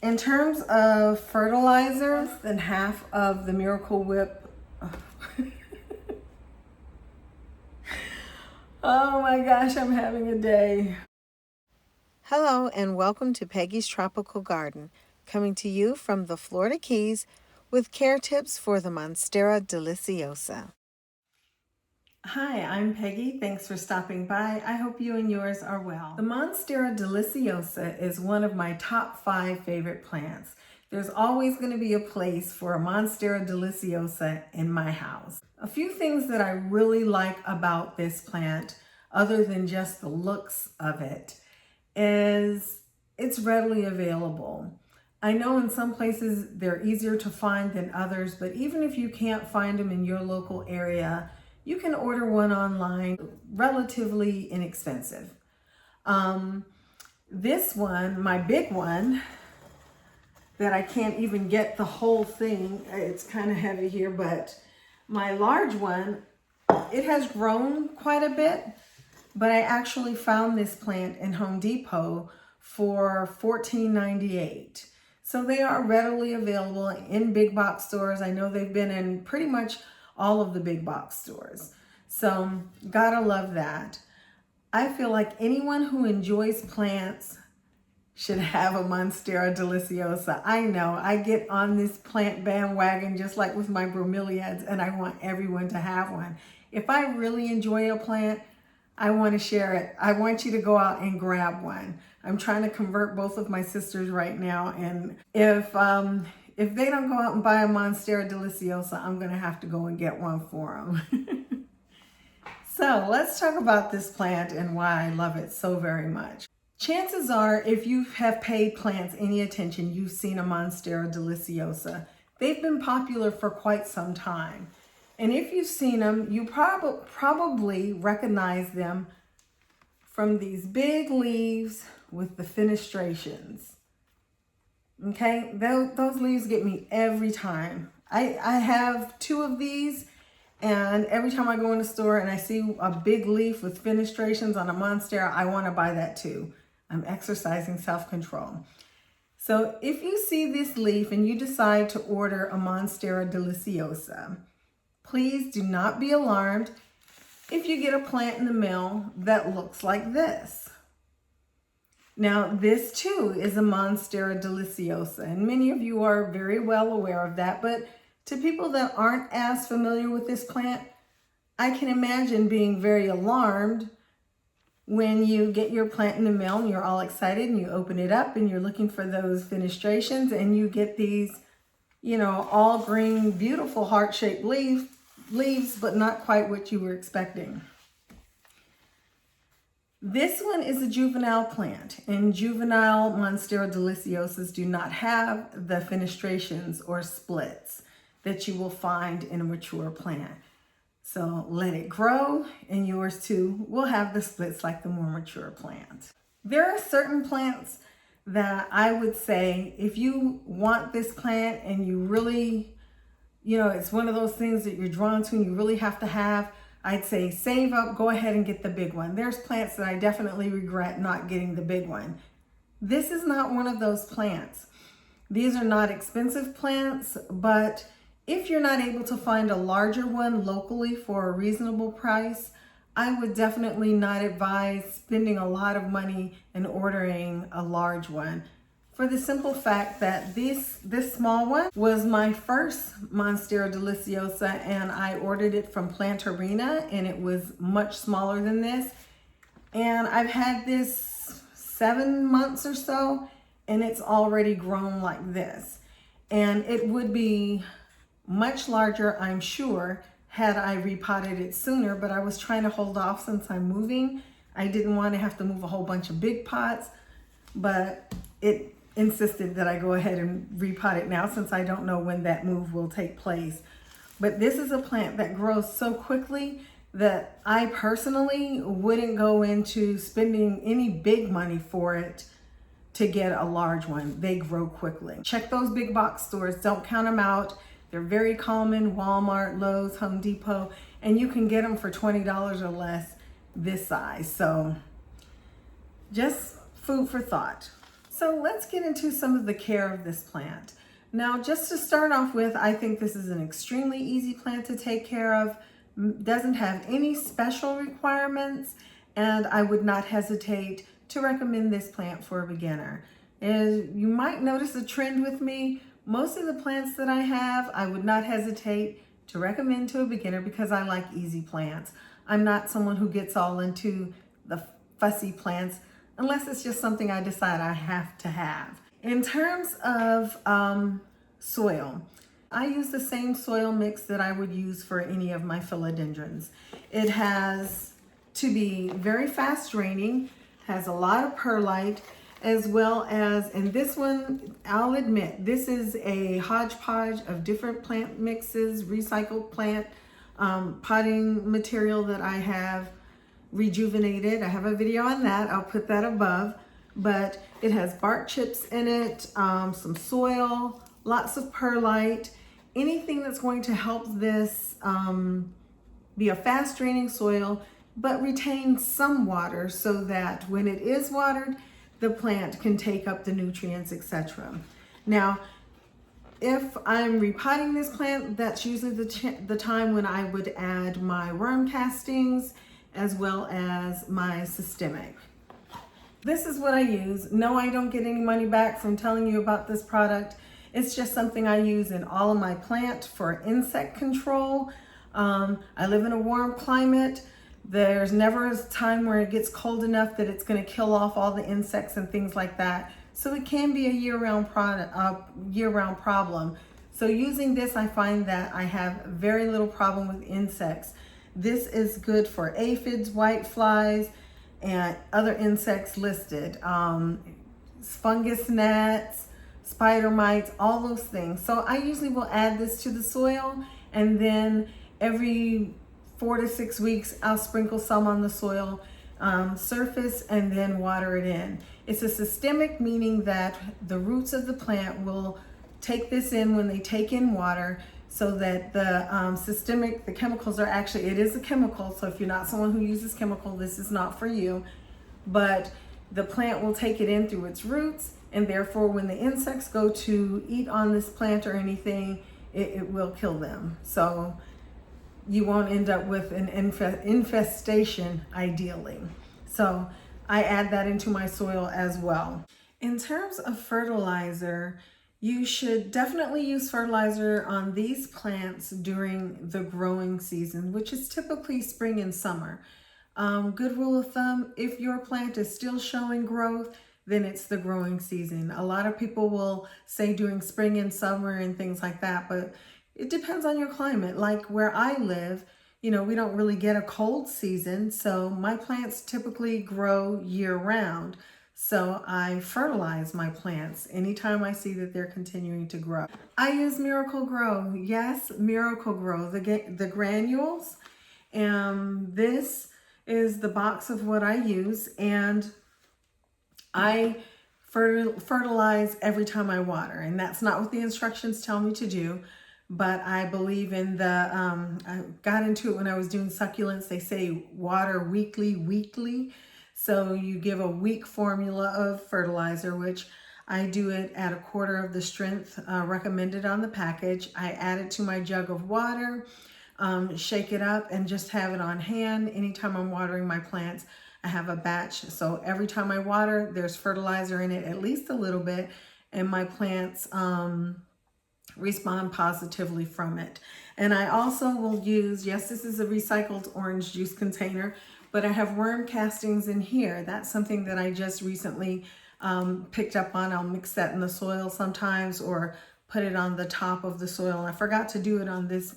In terms of fertilizer, less than half of the Miracle Whip. Oh my gosh, I'm having a day. Hello and welcome to Peggy's Tropical Garden, coming to you from the Florida Keys with care tips for the Monstera Deliciosa. Hi, I'm Peggy. Thanks for stopping by. I hope you and yours are well. The Monstera Deliciosa is one of my top 5 favorite plants. There's always going to be a place for a Monstera Deliciosa in my house. A few things that I really like about this plant, other than just the looks of it, is it's readily available. I know in some places they're easier to find than others, but even if you can't find them in your local area, you can order one online, relatively inexpensive. This one, my big one, that I can't even get the whole thing, it's kind of heavy here, but my large one, it has grown quite a bit, but I actually found this plant in Home Depot for $14.98. So they are readily available in big box stores. I know they've been in pretty much all of the big box stores. So gotta love that. I feel like anyone who enjoys plants should have a Monstera Deliciosa. I know I get on this plant bandwagon just like with my bromeliads, and I want everyone to have one. If I really enjoy a plant, I want to share it. I want you to go out and grab one. I'm trying to convert both of my sisters right now, and if they don't go out and buy a Monstera Deliciosa, I'm going to have to go and get one for them. So let's talk about this plant and why I love it so very much. Chances are, if you have paid plants any attention, you've seen a Monstera Deliciosa. They've been popular for quite some time. And if you've seen them, you probably recognize them from these big leaves with the fenestrations. Okay, those leaves get me every time. I have 2 of these, and every time I go in the store and I see a big leaf with fenestrations on a Monstera, I want to buy that too. I'm exercising self-control. So if you see this leaf and you decide to order a Monstera Deliciosa, please do not be alarmed if you get a plant in the mail that looks like this. Now, this too is a Monstera Deliciosa, and many of you are very well aware of that, but to people that aren't as familiar with this plant, I can imagine being very alarmed when you get your plant in the mail and you're all excited and you open it up and you're looking for those fenestrations and you get these, you know, all green, beautiful heart-shaped leaves, but not quite what you were expecting. This one is a juvenile plant, and juvenile Monstera Deliciosas do not have the fenestrations or splits that you will find in a mature plant. So let it grow, and yours too will have the splits like the more mature plant. There are certain plants that I would say, if you want this plant and you really, you know, it's one of those things that you're drawn to and you really have to have, I'd say save up, go ahead and get the big one. There's plants that I definitely regret not getting the big one. This is not one of those plants. These are not expensive plants, but if you're not able to find a larger one locally for a reasonable price, I would definitely not advise spending a lot of money and ordering a large one, for the simple fact that this small one was my first Monstera Deliciosa, and I ordered it from Plantarina, and it was much smaller than this. And I've had this 7 months or so, and it's already grown like this. And it would be much larger, I'm sure, had I repotted it sooner, but I was trying to hold off since I'm moving. I didn't want to have to move a whole bunch of big pots, but it insisted that I go ahead and repot it now since I don't know when that move will take place. But this is a plant that grows so quickly that I personally wouldn't go into spending any big money for it to get a large one. They grow quickly. Check those big box stores, don't count them out. They're very common, Walmart, Lowe's, Home Depot, and you can get them for $20 or less this size. So just food for thought. So let's get into some of the care of this plant. Now, just to start off with, I think this is an extremely easy plant to take care of, doesn't have any special requirements, and I would not hesitate to recommend this plant for a beginner. As you might notice a trend with me, most of the plants that I have, I would not hesitate to recommend to a beginner because I like easy plants. I'm not someone who gets all into the fussy plants unless it's just something I decide I have to have. In terms of soil, I use the same soil mix that I would use for any of my philodendrons. It has to be very fast draining, has a lot of perlite, as well as, and this one, I'll admit, this is a hodgepodge of different plant mixes, recycled plant potting material that I have rejuvenated. I have a video on that. I'll put that above, but it has bark chips in it, some soil, lots of perlite, anything that's going to help this be a fast draining soil, but retain some water so that when it is watered, the plant can take up the nutrients, etc. Now, if I'm repotting this plant, that's usually the time when I would add my worm castings as well as my systemic. This is what I use. No, I don't get any money back from telling you about this product. It's just something I use in all of my plants for insect control. I live in a warm climate. There's never a time where it gets cold enough that it's going to kill off all the insects and things like that. So it can be a year-round problem. So using this, I find that I have very little problem with insects. This is good for aphids, whiteflies, and other insects listed. Fungus gnats, spider mites, all those things. So I usually will add this to the soil, and then every 4 to 6 weeks, I'll sprinkle some on the soil surface and then water it in. It's a systemic, meaning that the roots of the plant will take this in when they take in water, so that the systemic, the chemicals are actually, it is a chemical, so if you're not someone who uses chemical, this is not for you, but the plant will take it in through its roots, and therefore when the insects go to eat on this plant or anything, it will kill them. So you won't end up with an infestation, ideally. So I add that into my soil as well. In terms of fertilizer, you should definitely use fertilizer on these plants during the growing season, which is typically spring and summer. Good rule of thumb, if your plant is still showing growth, then it's the growing season. A lot of people will say during spring and summer and things like that, but it depends on your climate. Like where I live, we don't really get a cold season, so my plants typically grow year round. So I fertilize my plants anytime I see that they're continuing to grow. I use Miracle Grow. Yes, Miracle Grow, the granules. And this is the box of what I use, and I fertilize every time I water, and that's not what the instructions tell me to do. But I believe in I got into it when I was doing succulents. They say water weekly. So you give a week formula of fertilizer, which I do it at 1/4 of the strength recommended on the package. I add it to my jug of water, shake it up, and just have it on hand. Anytime I'm watering my plants, I have a batch. So every time I water, there's fertilizer in it, at least a little bit, and my plants respond positively from it. And I also will use, yes, this is a recycled orange juice container, but I have worm castings in here. That's something that I just recently picked up on. I'll mix that in the soil sometimes, or put it on the top of the soil. And I forgot to do it on this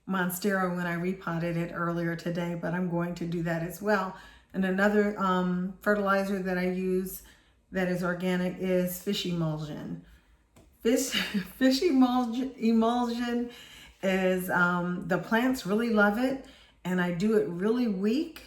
Monstera when I repotted it earlier today, but I'm going to do that as well. And another fertilizer that I use that is organic is fish emulsion. Fish emulsion is, the plants really love it, and I do it really weak.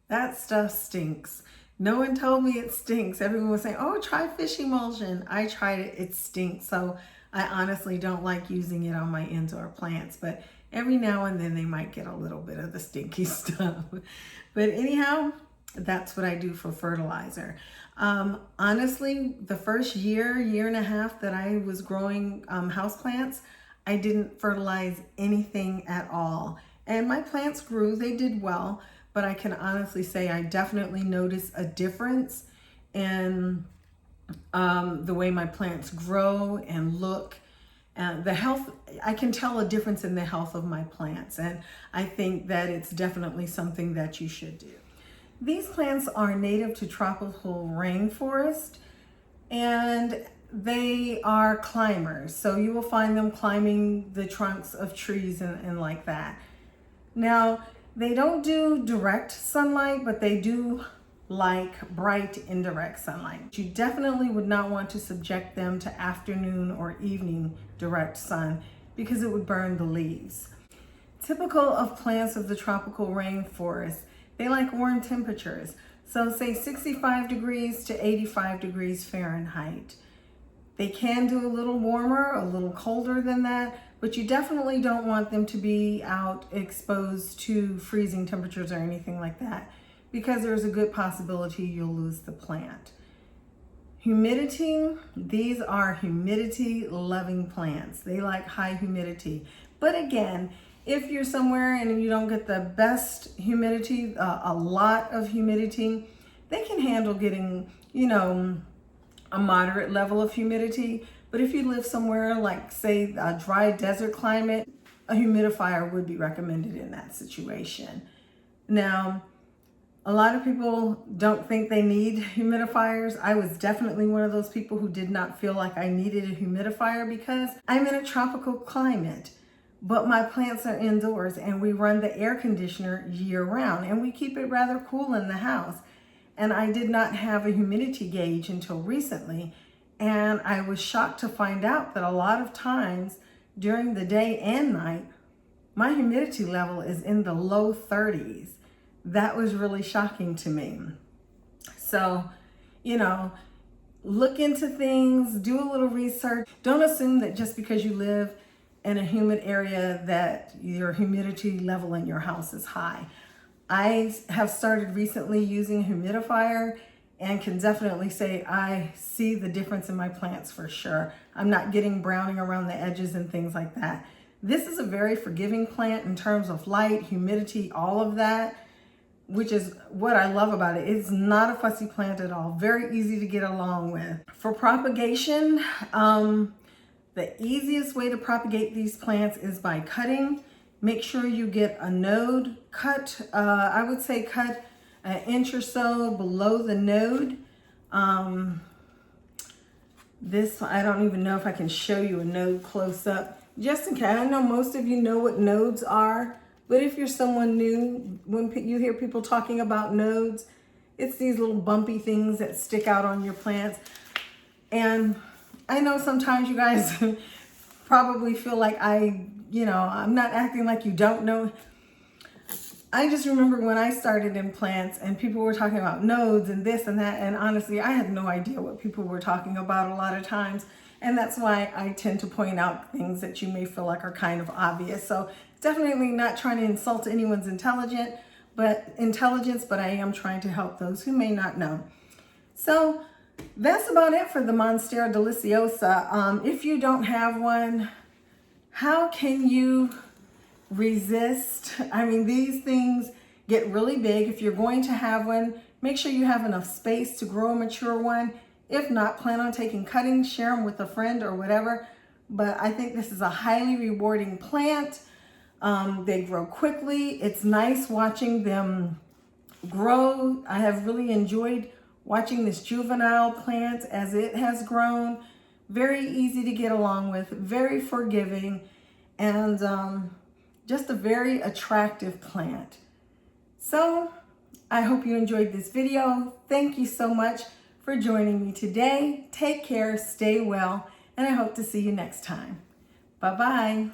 That stuff stinks. No one told me it stinks. Everyone was saying, oh, try fish emulsion. I tried it, it stinks. So I honestly don't like using it on my indoor plants, but every now and then they might get a little bit of the stinky stuff. But anyhow, That's what I do for fertilizer. Honestly, the first year and a half that I was growing houseplants, I didn't fertilize anything at all. And my plants grew, they did well, but I can honestly say I definitely noticed a difference in the way my plants grow and look. The health, I can tell a difference in the health of my plants, and I think that it's definitely something that you should do. These plants are native to tropical rainforest, and they are climbers. So you will find them climbing the trunks of trees and like that. Now, they don't do direct sunlight, but they do like bright indirect sunlight. You definitely would not want to subject them to afternoon or evening direct sun because it would burn the leaves. Typical of plants of the tropical rainforest, they like warm temperatures. So say 65 degrees to 85 degrees Fahrenheit. They can do a little warmer, a little colder than that, but you definitely don't want them to be out exposed to freezing temperatures or anything like that, because there's a good possibility you'll lose the plant. Humidity, these are humidity loving plants. They like high humidity. But again, if you're somewhere and you don't get the best humidity, a lot of humidity, they can handle getting, a moderate level of humidity. But if you live somewhere like, say, a dry desert climate, a humidifier would be recommended in that situation. Now, a lot of people don't think they need humidifiers. I was definitely one of those people who did not feel like I needed a humidifier because I'm in a tropical climate, but my plants are indoors and we run the air conditioner year round and we keep it rather cool in the house. And I did not have a humidity gauge until recently. And I was shocked to find out that a lot of times during the day and night, my humidity level is in the low 30s. That was really shocking to me. So, look into things, do a little research. Don't assume that just because you live in a humid area that your humidity level in your house is high. I have started recently using a humidifier and can definitely say I see the difference in my plants for sure. I'm not getting browning around the edges and things like that. This is a very forgiving plant in terms of light, humidity, all of that, which is what I love about it. It's not a fussy plant at all. Very easy to get along with. For propagation, the easiest way to propagate these plants is by cutting. Make sure you get a node cut. I would say cut an inch or so below the node. This, I don't even know if I can show you a node close up. Just in case, I know most of you know what nodes are, but if you're someone new, when you hear people talking about nodes, it's these little bumpy things that stick out on your plants. And I know sometimes you guys probably feel like I'm not acting like you don't know. I just remember when I started in plants and people were talking about nodes and this and that, and honestly, I had no idea what people were talking about a lot of times. And that's why I tend to point out things that you may feel like are kind of obvious. So definitely not trying to insult anyone's intelligence, but I am trying to help those who may not know. So that's about it for the Monstera Deliciosa. If you don't have one, how can you resist? I mean, these things get really big. If you're going to have one, make sure you have enough space to grow a mature one. If not, plan on taking cuttings, share them with a friend or whatever. But I think this is a highly rewarding plant. They grow quickly. It's nice watching them grow. I have really enjoyed watching this juvenile plant as it has grown. Very easy to get along with, very forgiving, and just a very attractive plant. So I hope you enjoyed this video. Thank you so much for joining me today. Take care, stay well, and I hope to see you next time. Bye-bye.